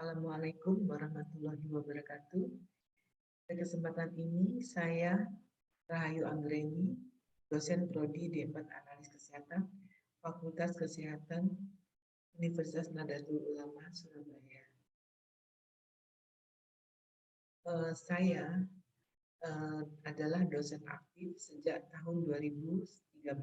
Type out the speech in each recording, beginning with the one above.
Assalamualaikum warahmatullahi wabarakatuh. Pada kesempatan ini saya Rahayu Anggreni, dosen Prodi D4 Analis Kesehatan, Fakultas Kesehatan Universitas Nahdlatul Ulama Surabaya. Saya adalah dosen aktif sejak tahun 2013,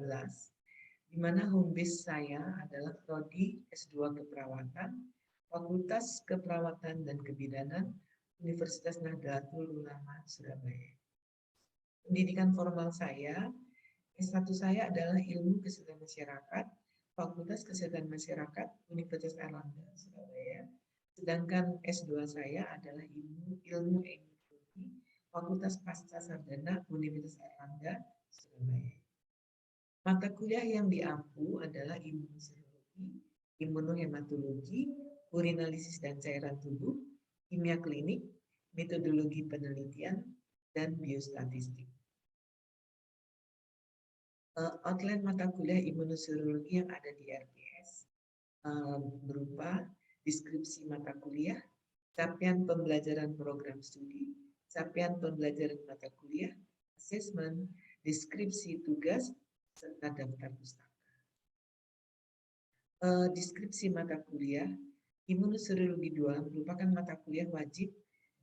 di mana home base saya adalah Prodi S2 Keperawatan, Fakultas Keperawatan dan Kebidanan Universitas Nahdlatul Ulama Surabaya. Pendidikan formal saya, S1 saya adalah Ilmu Kesehatan Masyarakat, Fakultas Kesehatan Masyarakat Universitas Airlangga Surabaya. Sedangkan S2 saya adalah Ilmu Epidemiologi, Fakultas Pasca Sarjana Universitas Airlangga Surabaya. Mata kuliah yang diampu adalah imunoserologi, imunohematologi, urinalisis dan cairan tubuh, kimia klinik, metodologi penelitian, dan biostatistik. Outline mata kuliah imunoserologi yang ada di RPS berupa deskripsi mata kuliah, capaian pembelajaran program studi, capaian pembelajaran mata kuliah, asesmen, deskripsi tugas, serta daftar pustaka. Deskripsi mata kuliah, Imunoserologi 2 merupakan mata kuliah wajib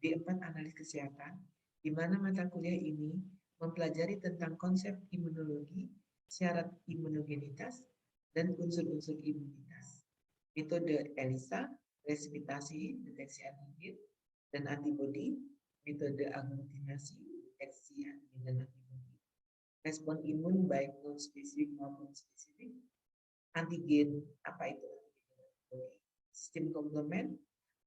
D4 Analis Kesehatan, di mana mata kuliah ini mempelajari tentang konsep imunologi, syarat imunogenitas, dan unsur-unsur imunitas, metode ELISA, resepitasi, deteksi antigen dan antibodi, metode aglutinasi, deteksi antigen dan antibodi, respon imun baik non-spesifik maupun spesifik, antigen, apa itu antibodi, sistem komplement,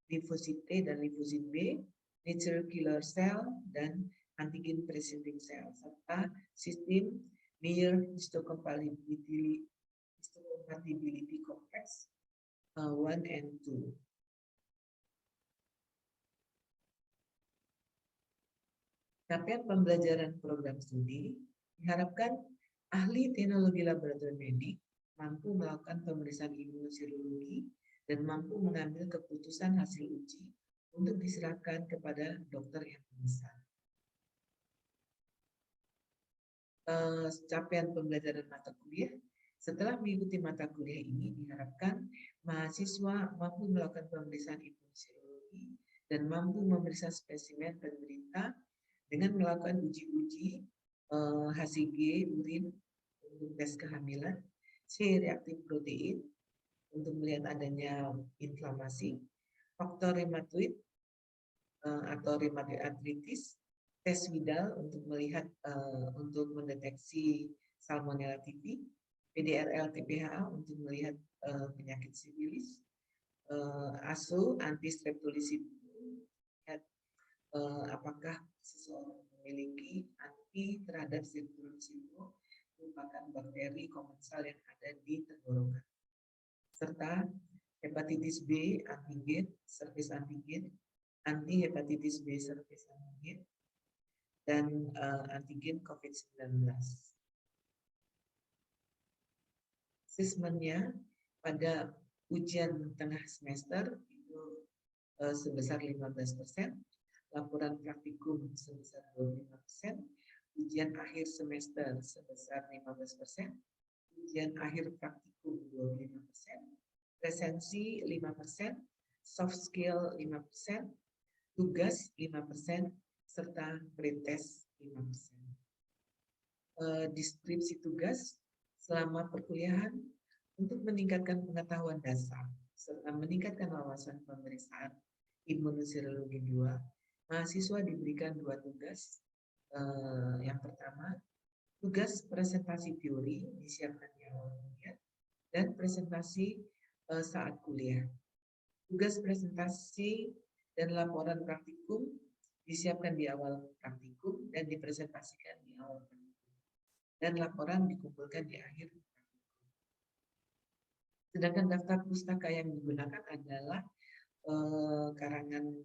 limfosit T dan limfosit B, natural killer cell, dan antigen presenting cell, serta sistem near histocompatibility complex 1 and 2. Capaian pembelajaran program studi diharapkan ahli teknologi laboratorium medik mampu melakukan pemeriksaan imunoserologi dan mampu mengambil keputusan hasil uji untuk diserahkan kepada dokter yang memesan. Capaian pembelajaran mata kuliah. Setelah mengikuti mata kuliah ini, diharapkan mahasiswa mampu melakukan pemeriksaan imunoserologi dan mampu memeriksa spesimen penderita dengan melakukan uji-uji HCG urin untuk tes kehamilan, C reaktif protein untuk melihat adanya inflamasi, faktor rheumatoid atau rheumatoid arthritis, tes Widal untuk melihat untuk mendeteksi Salmonella typhi, PDRL TPHA untuk melihat penyakit sifilis, ASO anti streptolysis lihat apakah seseorang memiliki anti terhadap streptolysis merupakan bakteri komensal yang ada di tenggorokan, serta hepatitis B antigen, surface antigen, anti hepatitis B surface antigen, dan antigen COVID-19. Asesmennya pada ujian tengah semester itu sebesar 15%, laporan praktikum sebesar 25%, ujian akhir semester sebesar 15%, ujian akhir praktikum 25%, presensi 5%, soft skill 5%, tugas 5%, serta pretest 5%. Deskripsi tugas selama perkuliahan untuk meningkatkan pengetahuan dasar serta meningkatkan wawasan pemeriksaan imunoserologi 2, mahasiswa diberikan 2 tugas. Yang pertama, tugas presentasi teori disiapkan di awal kuliah dan presentasi saat kuliah. Tugas presentasi dan laporan praktikum disiapkan di awal praktikum dan dipresentasikan di awal praktikum. Dan laporan dikumpulkan di akhir praktikum. Sedangkan daftar pustaka yang digunakan adalah karangan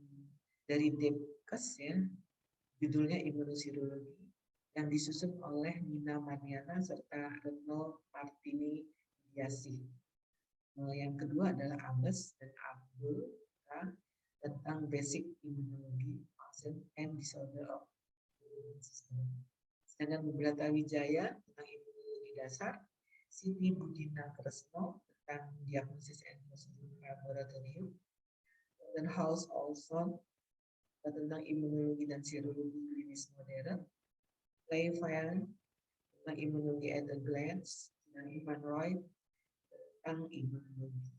dari Depkes ya, judulnya Imunoserologi, yang disusun oleh Nina Mariana serta Retno Martini Diasi. Yang kedua adalah Ames dan Abdul basic immunology and disorder of immune system. Sedangkan Brata Wijaya tentang imunologi dasar, Siti Budina Kresno tentang diagnosis and prosedur laboratorium, dan House Olson tentang imunologi dan serologi klinis modern, Clay Fan tentang imunologi at a glance, dan Ivan Roy tentang imunologi.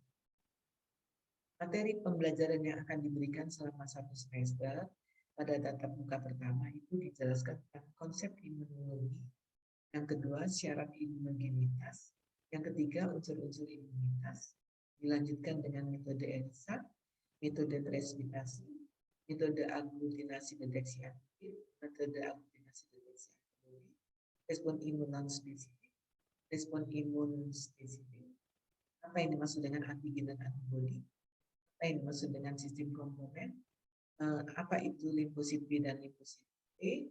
Materi pembelajaran yang akan diberikan selama 1 semester pada tatap muka pertama itu dijelaskan tentang konsep imunologi, yang kedua syarat imunogenitas, yang ketiga unsur-unsur imunitas, dilanjutkan dengan metode ELISA, metode transmitasi, metode aglutinasi deteksi antigen, metode aglutinasi deteksi antibodi, respon imun non-spesifik, respon imun spesifik, apa yang dimaksud dengan antigen dan antibodi, apa yang dimaksud dengan sistem komponen, apa itu limfosit B dan limfosit T,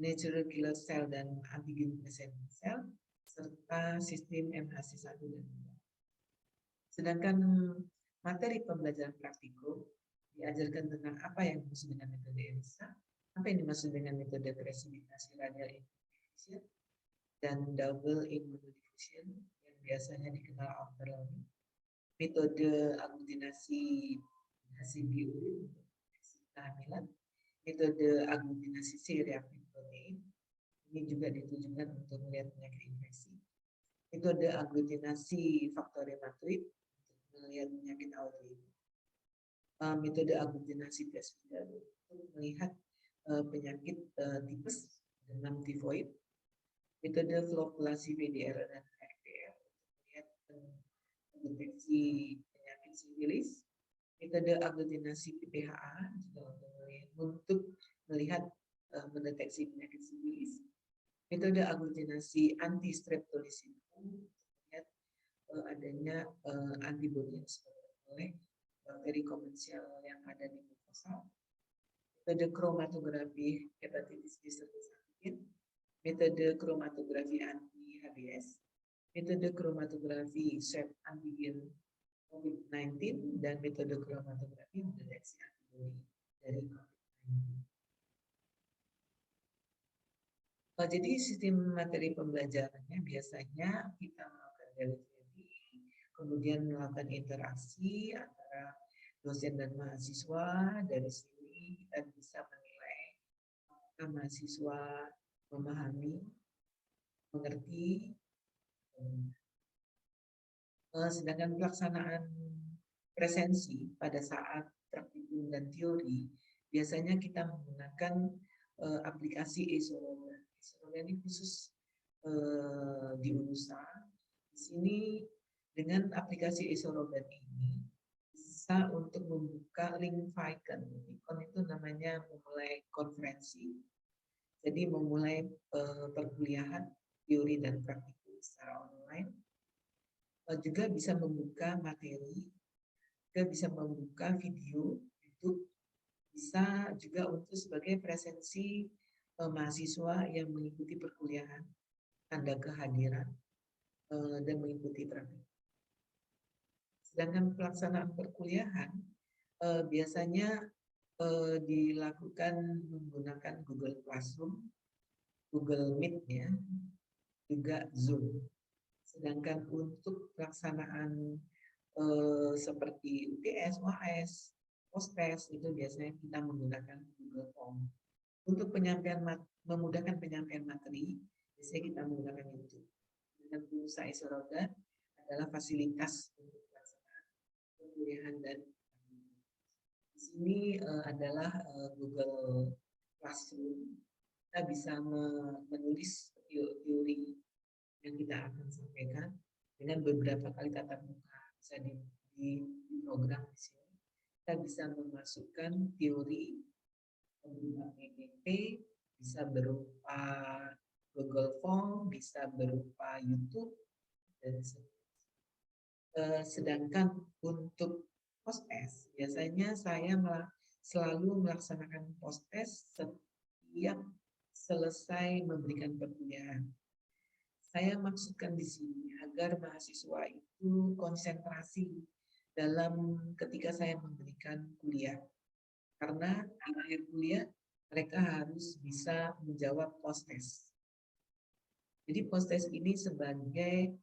natural killer cell dan antigen presenting cell, serta sistem MHC1 dan 2. Sedangkan materi pembelajaran praktikum diajarkan tentang apa yang dimaksud dengan metode ELISA, apa yang dimaksud dengan metode presibitasi radial immunodiffusion dan double immunodiffusion yang biasanya dikenal afterloading, metode aglutinasi hasil urin untuk kehamilan, metode aglutinasi C reaktif protein, ini juga ditujukan untuk melihat penyakit infeksi, metode aglutinasi faktor rematoid untuk melihat penyakit autoimun, metode aglutinasi tes untuk melihat penyakit tipes demam tifoid, metode flokulasi VDR dan RPR untuk melihat deteksi penyakit sifilis, metode aglutinasi PPHA juga untuk melihat mendeteksi penyakit sifilis, metode aglutinasi anti streptolisin untuk melihat adanya antibodi yang disebabkan oleh bakteri komersial yang ada di mukosa, metode kromatografi hepatitis B surface antigen, metode kromatografi anti HBs, metode kromatografi swab antigen COVID-19, dan metode kromatografi mendeteksi antibodi dari COVID-19. Jadi sistem materi pembelajarannya biasanya kita melakukan delivery, kemudian melakukan interaksi antara dosen dan mahasiswa. Dari sini kita bisa menilai apakah mahasiswa memahami, mengerti. Sedangkan pelaksanaan presensi pada saat praktikum dan teori biasanya kita menggunakan aplikasi eSorogan. ESorogan ini khusus di UNUSA. Di sini dengan aplikasi eSorogan ini bisa untuk membuka link Vicon. Vicon itu namanya memulai konferensi. Jadi memulai perkuliahan teori dan praktikum secara online. Juga bisa membuka materi, juga bisa membuka video YouTube, bisa juga untuk sebagai presensi mahasiswa yang mengikuti perkuliahan, tanda kehadiran, dan mengikuti praktik. Sedangkan pelaksanaan perkuliahan biasanya dilakukan menggunakan Google Classroom, Google Meet, ya, juga Zoom. Sedangkan untuk pelaksanaan seperti UTS, UAS, Postes itu biasanya kita menggunakan Google Form. Untuk penyampaian memudahkan penyampaian materi, biasanya kita menggunakan YouTube. Dan UNUSA eSorogan adalah fasilitas untuk pelaksanaan perkuliahan dan di sini adalah Google Classroom. Kita bisa menulis teori yang kita akan sampaikan dengan beberapa kali tatap muka, bisa di program di sini. Kita bisa memasukkan teori berupa PPT, bisa berupa Google Form, bisa berupa YouTube, dan sedangkan untuk post-test, biasanya saya selalu melaksanakan post-test setiap selesai memberikan perkuliahan. Saya maksudkan di sini agar mahasiswa itu konsentrasi dalam ketika saya memberikan kuliah. karena di akhir kuliah mereka harus bisa menjawab post-test. Jadi post-test ini sebagai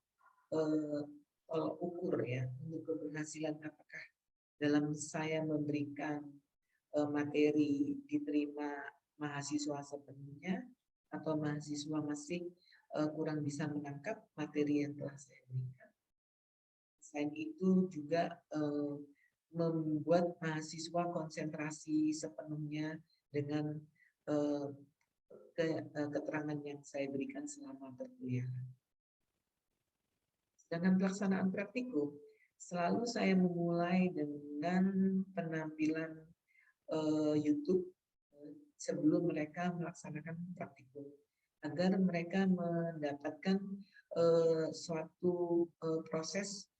tolak ukur ya untuk keberhasilan apakah dalam saya memberikan materi diterima mahasiswa sepenuhnya atau mahasiswa masih kurang bisa menangkap materi yang telah saya berikan. Selain itu juga membuat mahasiswa konsentrasi sepenuhnya dengan keterangan yang saya berikan selama perkuliahan. Sedangkan pelaksanaan praktikum, selalu saya memulai dengan penampilan YouTube sebelum mereka melaksanakan praktikum, agar mereka mendapatkan suatu proses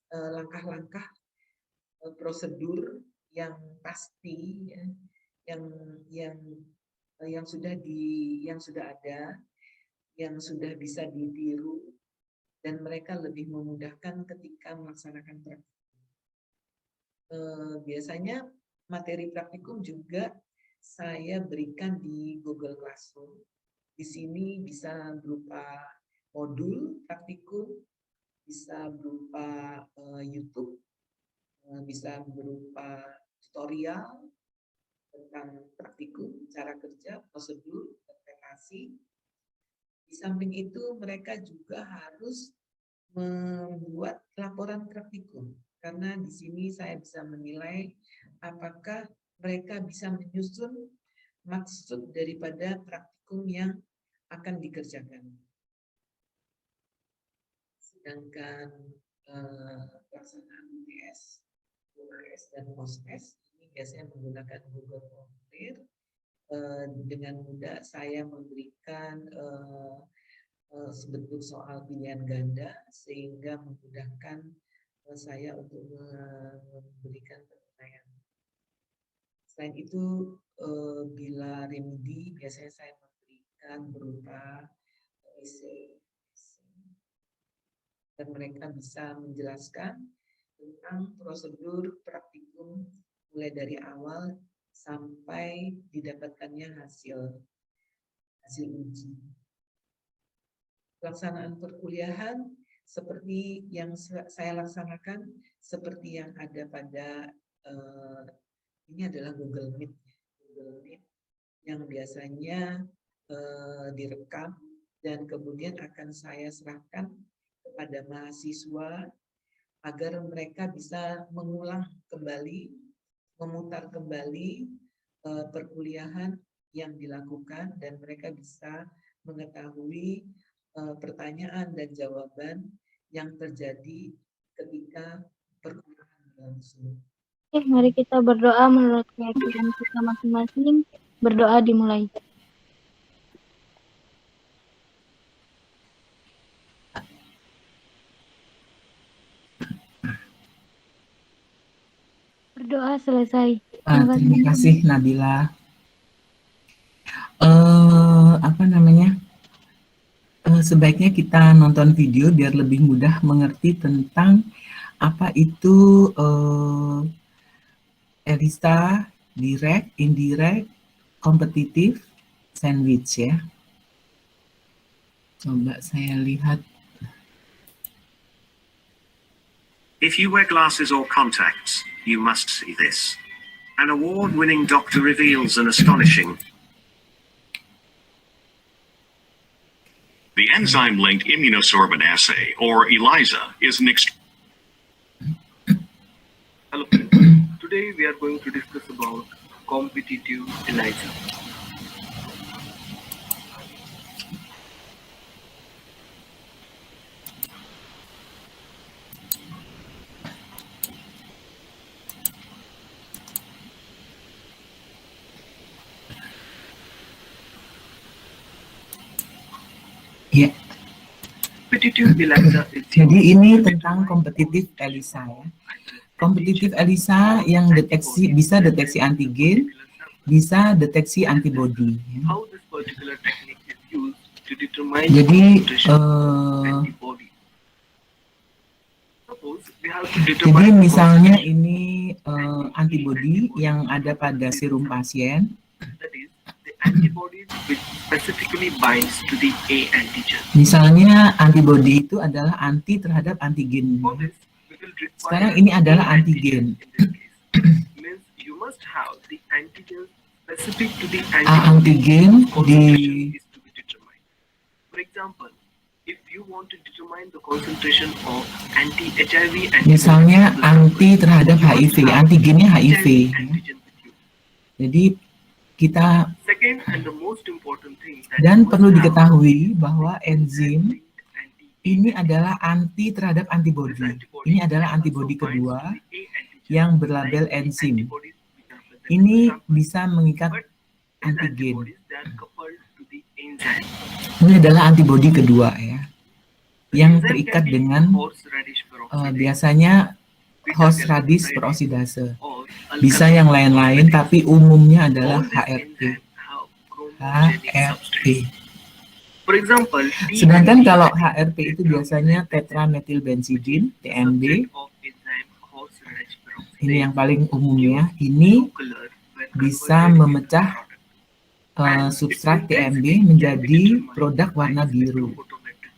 langkah-langkah prosedur yang pasti, ya, yang sudah ada, yang sudah bisa ditiru, dan mereka lebih memudahkan ketika melaksanakan praktikum. Biasanya materi praktikum juga saya berikan di Google Classroom. Di sini bisa berupa modul praktikum, bisa berupa YouTube, bisa berupa tutorial tentang praktikum, cara kerja, prosedur, interpretasi. Di samping itu mereka juga harus membuat laporan praktikum, karena di sini saya bisa menilai apakah mereka bisa menyusun maksud daripada praktikum yang akan dikerjakan. Sedangkan pelaksanaan UTS, UAS, dan POSTES ini biasanya menggunakan Google Formulir. Dengan mudah saya memberikan sebentuk soal pilihan ganda sehingga memudahkan saya untuk memberikan penilaian. Selain itu, bila remedi biasanya saya memberikan berupa esai, dan mereka bisa menjelaskan tentang prosedur praktikum mulai dari awal sampai didapatkannya hasil uji. Pelaksanaan perkuliahan seperti yang saya laksanakan, seperti yang ada pada ini adalah Google Meet yang biasanya direkam dan kemudian akan saya serahkan kepada mahasiswa agar mereka bisa mengulang kembali, memutar kembali perkuliahan yang dilakukan, dan mereka bisa mengetahui pertanyaan dan jawaban yang terjadi ketika perkuliahan berlangsung. Oke, mari kita berdoa menurut keyakinan kita masing-masing. Berdoa dimulai. Berdoa selesai. Terima kasih Nabila. Sebaiknya kita nonton video biar lebih mudah mengerti tentang apa itu ELISA, direct, indirect, kompetitif, sandwich ya. Coba saya lihat. If you wear glasses or contacts, you must see this. An award-winning doctor reveals an astonishing. The enzyme-linked immunosorbent assay, or ELISA, is an Hello, today we are going to discuss about competitive ELISA. Ya. Jadi ini tentang kompetitif ELISA ya. Kompetitif ELISA yang bisa deteksi antigen, bisa deteksi antibodi. Ya. Jadi misalnya ini antibodi yang ada pada serum pasien. That is, the antibodies which specifically binds to the A antigen. Misalnya antibodi itu adalah anti terhadap antigen. For this, we will require Sekarang ini adalah A antigen. in this case. Means you must have the antigen specific to the antigen concentration is to be determined. For example, if you want to determine the concentration of anti-HIV antibodies, Misalnya anti terhadap HIV, antigennya HIV. antigen with you. Jadi kita Second and the most important thing that dan you perlu must have diketahui bahwa enzim anti- ini adalah anti terhadap this antibodi. antibody Ini adalah also antibodi binds kedua to the A antigen, yang berlabel like the enzim. antibodies which are present in Ini the sample. bisa mengikat But these antigen. antibodies, they are coupled to the enzyme. Ini adalah antibodi kedua ya, yang Enzyme terikat can be dengan horseradish peroxidase, biasanya beta horseradish peroxidase, peroxidase. or Bisa alkaline yang lain-lain, tapi umumnya adalah All these HRP. enzymes have chromogenic HRP. substrate. For example, Sedangkan kalau HRP itu biasanya tetrametylbenzidin, TMB. substrate of enzyme horseradish peroxidase, Ini yang paling umumnya. Ini blue color when bisa converted into memecah product. And substrat its intensity TMB can be menjadi determined produk by warna biru. spectrophotometry.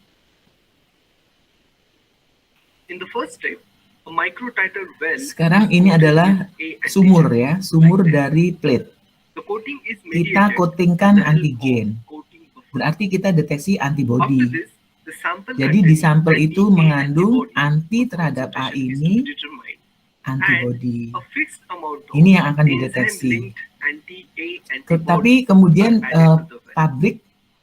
In the first step, a microtiter well Sekarang is ini coated adalah with A antigen. sumur ya, sumur dari plate. The coating is Kita mediated coatingkan with the help antigen. of coating buffer. Berarti kita deteksi After antibodi. this, the sample Jadi di contains sampel itu anti-A mengandung antibody. anti terhadap A Concentration is ini to be determined. antibodi. A fixed amount of Ini yang akan dideteksi. enzyme-linked anti-A antibody Tetapi kemudian are added to the well. pabrik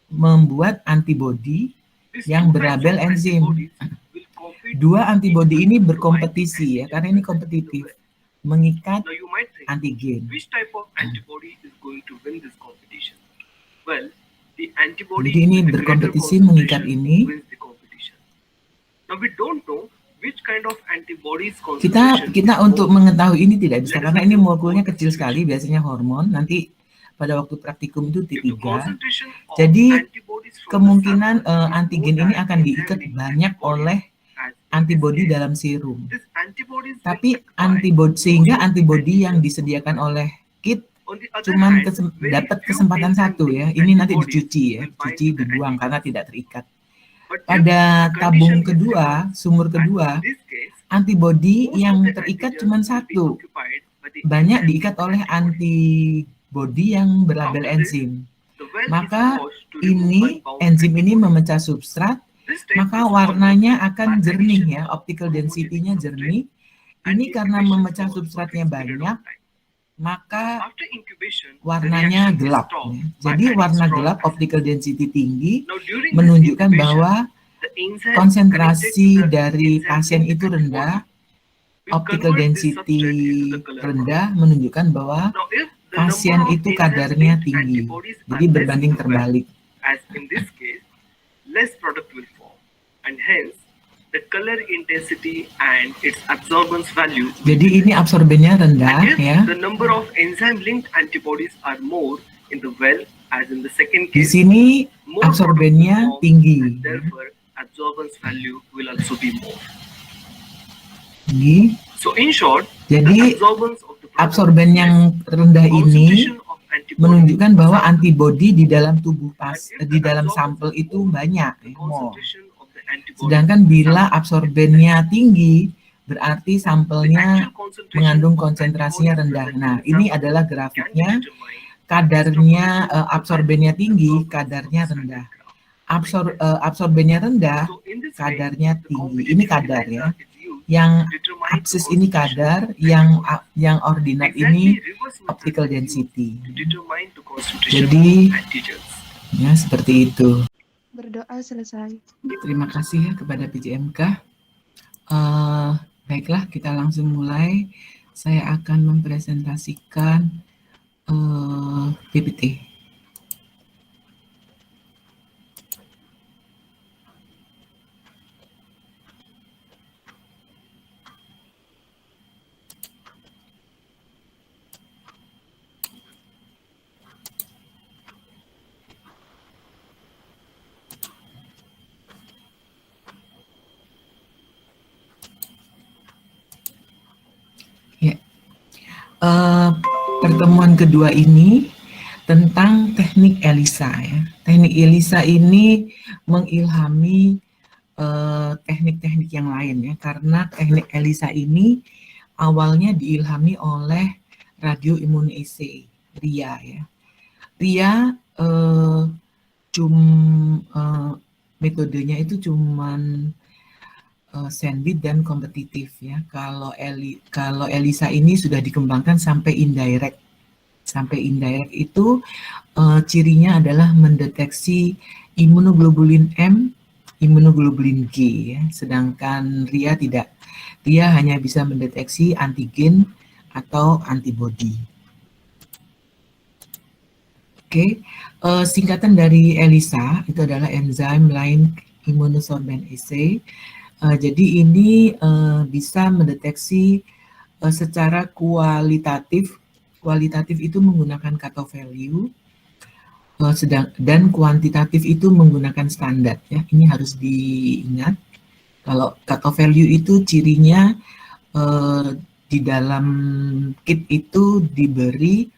membuat antibodi These yang two berlabel kinds of enzim. antibodies will compete Dua with antibodi each ini other to berkompetisi bind ya, karena ini antigen kompetitif, to the well. mengikat Now you might think, antigen. which type of antibody is going to win this competition? Well, the antibody Jadi ini with the greater berkompetisi mengikat concentration ini. wins the competition. Now we don't know which kind of antibodies Kita concentration untuk is more. mengetahui ini tidak bisa Let us karena ini assume molekulnya all kecil sekali, distribution. biasanya hormon. Nanti pada waktu praktikum itu If the T3. concentration of Jadi antibodies from the kemungkinan sample is antigen more ini than akan diikat enzyme-linked banyak antibodies, oleh as in this antibodi case, dalam serum. these antibodies will Tapi occupy antibodi sehingga most of the antibodi yang antigens. disediakan oleh kit On the other cuman hand, very dapat few kesempatan satu ya. enzyme-linked Ini nanti antibodies dicuci ya, will bind cuci to the dibuang karena antigens. tidak terikat. But if Pada the tabung condition is kedua, reversed, sumur as kedua, in this case, antibodi most of yang the terikat antigens cuma will be satu, occupied by the banyak enzyme-linked diikat oleh antibodies. antibodi yang berlabel After this, enzim. the well is Maka washed to remove ini unbound enzim ini antibodies. memecah substrat, This step maka is called warnanya akan by jernih addition ya, of optical chromogenic density-nya substrate jernih. and Ini karena incubation memecah for a substratnya fixed period of banyak, time. maka After incubation, the warnanya reaction is gelap. stopped Ya. by Jadi adding warna strong gelap acid. optical density tinggi Now, during this menunjukkan incubation, bahwa the enzyme konsentrasi connected to the dari pasien enzyme-linked itu rendah, antibody will optical convert this density substrate into the color rendah menunjukkan bahwa Now, if the pasien number of itu kadarnya enzyme-linked tinggi. antibodies are Jadi less berbanding in the well, terbalik. as in this case, less product will form, and hence the color intensity and its absorbance value. Jadi ini absorbennya rendah And if ya. the number of enzyme-linked antibodies are more in the well, as in the second Di case, sini more product will absorbennya form, tinggi. and therefore absorbance value will also be more. Tinggi. So in short, Jadi the absorbance of the product absorben is yang less. rendah ini Concentration of antibody menunjukkan bahwa is antibodi di dalam tubuh And if di the dalam absorbance sampel is itu more, banyak the ya, more. concentration of the antibody Sedangkan in the bila sample absorbennya tinggi berarti The sampelnya actual concentration mengandung of konsentrasinya antibodies rendah. present in Nah, the ini sample adalah can be grafiknya. determined Kadarnya based upon absorbennya the tinggi, absorbance kadarnya of the rendah. standard Absorbennya rendah, graph. So in this way, kadarnya the tinggi. Ini competitive kadar ya. ELISA is used Yang to determine the absis ini concentration kadar, of antibodies. yang ordinat Exactly ini reverse method optical is used density. to determine the concentration Jadi of antigens. ya seperti itu. Berdoa selesai. Terima kasih ya kepada PJMK. Baiklah, kita langsung mulai. Saya akan mempresentasikan PPT. pertemuan kedua ini tentang teknik ELISA ya. Teknik ELISA ini mengilhami teknik-teknik yang lain ya, karena teknik ELISA ini awalnya diilhami oleh radioimmunoassay RIA ya. RIA metodenya itu cuman sandwich dan kompetitif ya. Kalau ELISA ini sudah dikembangkan sampai indirect. Sampai indirect itu cirinya adalah mendeteksi imunoglobulin M, imunoglobulin G ya. Sedangkan RIA tidak. RIA hanya bisa mendeteksi antigen atau antibody. Oke, singkatan dari ELISA itu adalah Enzyme Line Immunosorbent Assay. Jadi ini bisa mendeteksi secara kualitatif. Kualitatif itu menggunakan cutoff value, dan kuantitatif itu menggunakan standar. Ya, ini harus diingat. Kalau cutoff value itu cirinya di dalam kit itu diberi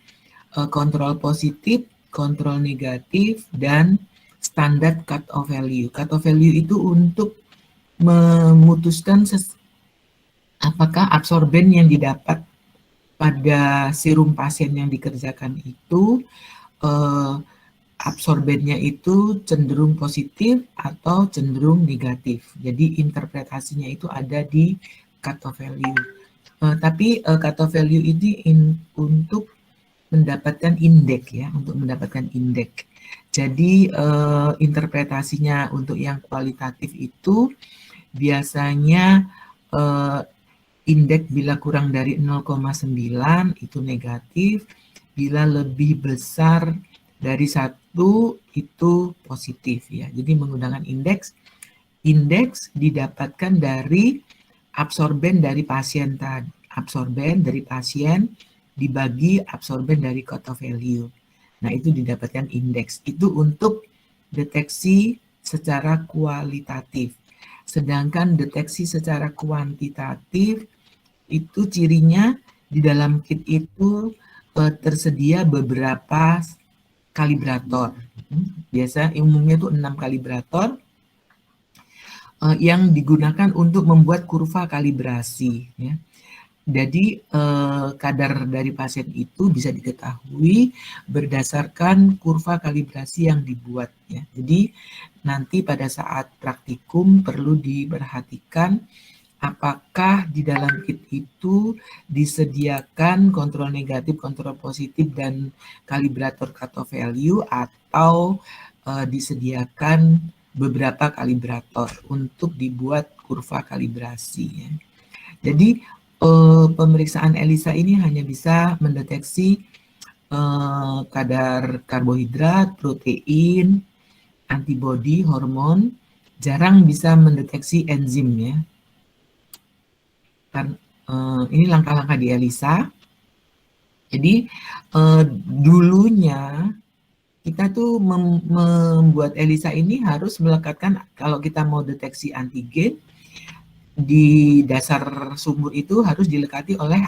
kontrol positif, kontrol negatif, dan standar cutoff value. Cutoff value itu untuk memutuskan apakah absorben yang didapat pada serum pasien yang dikerjakan itu absorbennya itu cenderung positif atau cenderung negatif. Jadi interpretasinya itu ada di cutoff value. Tapi cutoff value ini untuk mendapatkan indeks ya, untuk mendapatkan indeks. Jadi interpretasinya untuk yang kualitatif itu biasanya indeks bila kurang dari 0,9 itu negatif, bila lebih besar dari 1 itu positif ya. Jadi menggunakan indeks didapatkan dari absorben dari pasien tadi, absorben dari pasien dibagi absorben dari cutoff value. Nah, itu didapatkan indeks. Itu untuk deteksi secara kualitatif. Sedangkan deteksi secara kuantitatif itu cirinya di dalam kit itu tersedia beberapa kalibrator. Biasa umumnya itu 6 kalibrator yang digunakan untuk membuat kurva kalibrasi ya. Jadi kadar dari pasien itu bisa diketahui berdasarkan kurva kalibrasi yang dibuat ya. Jadi nanti pada saat praktikum perlu diperhatikan apakah di dalam kit itu disediakan kontrol negatif, kontrol positif, dan kalibrator cutoff value, atau disediakan beberapa kalibrator untuk dibuat kurva kalibrasi ya. Jadi pemeriksaan ELISA ini hanya bisa mendeteksi kadar karbohidrat, protein, antibodi, hormon, jarang bisa mendeteksi enzim ya. Ini langkah-langkah di ELISA. Jadi dulunya kita tuh membuat ELISA ini harus melekatkan, kalau kita mau deteksi antigen, di dasar sumur itu harus dilekati oleh,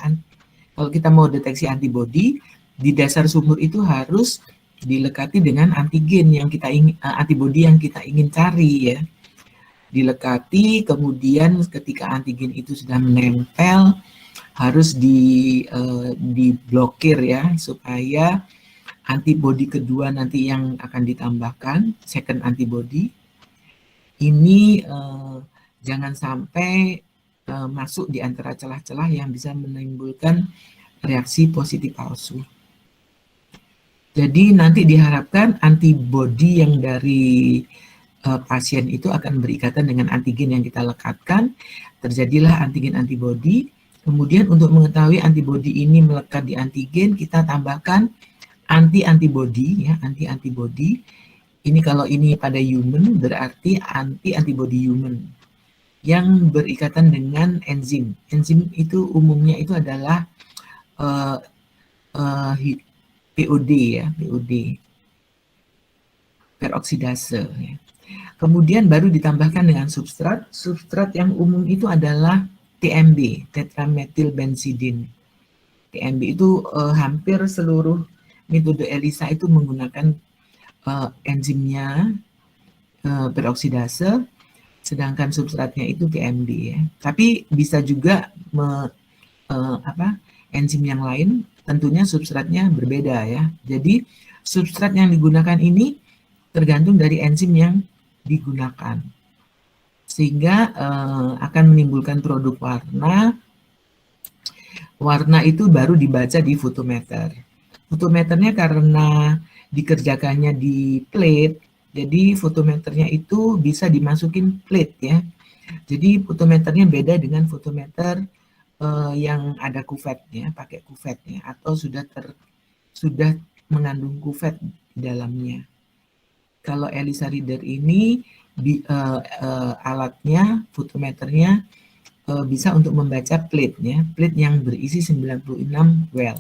kalau kita mau deteksi antibodi, di dasar sumur itu harus dilekati dengan antigen yang kita ingin, antibodi yang kita ingin cari ya. Dilekati, kemudian ketika antigen itu sudah menempel, harus diblokir ya, supaya antibodi kedua nanti yang akan ditambahkan, second antibody, ini jangan sampai masuk di antara celah-celah yang bisa menimbulkan reaksi positif palsu. Jadi nanti diharapkan antibodi yang dari pasien itu akan berikatan dengan antigen yang kita lekatkan, terjadilah antigen antibodi. Kemudian untuk mengetahui antibodi ini melekat di antigen, kita tambahkan anti-antibodi ya, anti-antibodi. Ini kalau ini pada human berarti anti-antibodi human yang berikatan dengan enzim. Enzim itu umumnya itu adalah POD ya, POD, peroksidase ya. Kemudian baru ditambahkan dengan substrat. Substrat yang umum itu adalah TMB, tetramethylbenzidin. TMB itu hampir seluruh metode ELISA itu menggunakan enzimnya peroksidase, sedangkan substratnya itu TMB ya. Tapi bisa juga enzim yang lain, tentunya substratnya berbeda ya. Jadi substrat yang digunakan ini tergantung dari enzim yang digunakan, sehingga akan menimbulkan produk warna. Warna itu baru dibaca di fotometer. Fotometernya karena dikerjakannya di plate, jadi fotometernya itu bisa dimasukin plate ya. Jadi fotometernya beda dengan fotometer yang ada kuvetnya, pakai kuvetnya, atau sudah mengandung kuvet di dalamnya. Kalau ELISA reader ini alatnya, fotometernya bisa untuk membaca plate ya, plate yang berisi 96 well.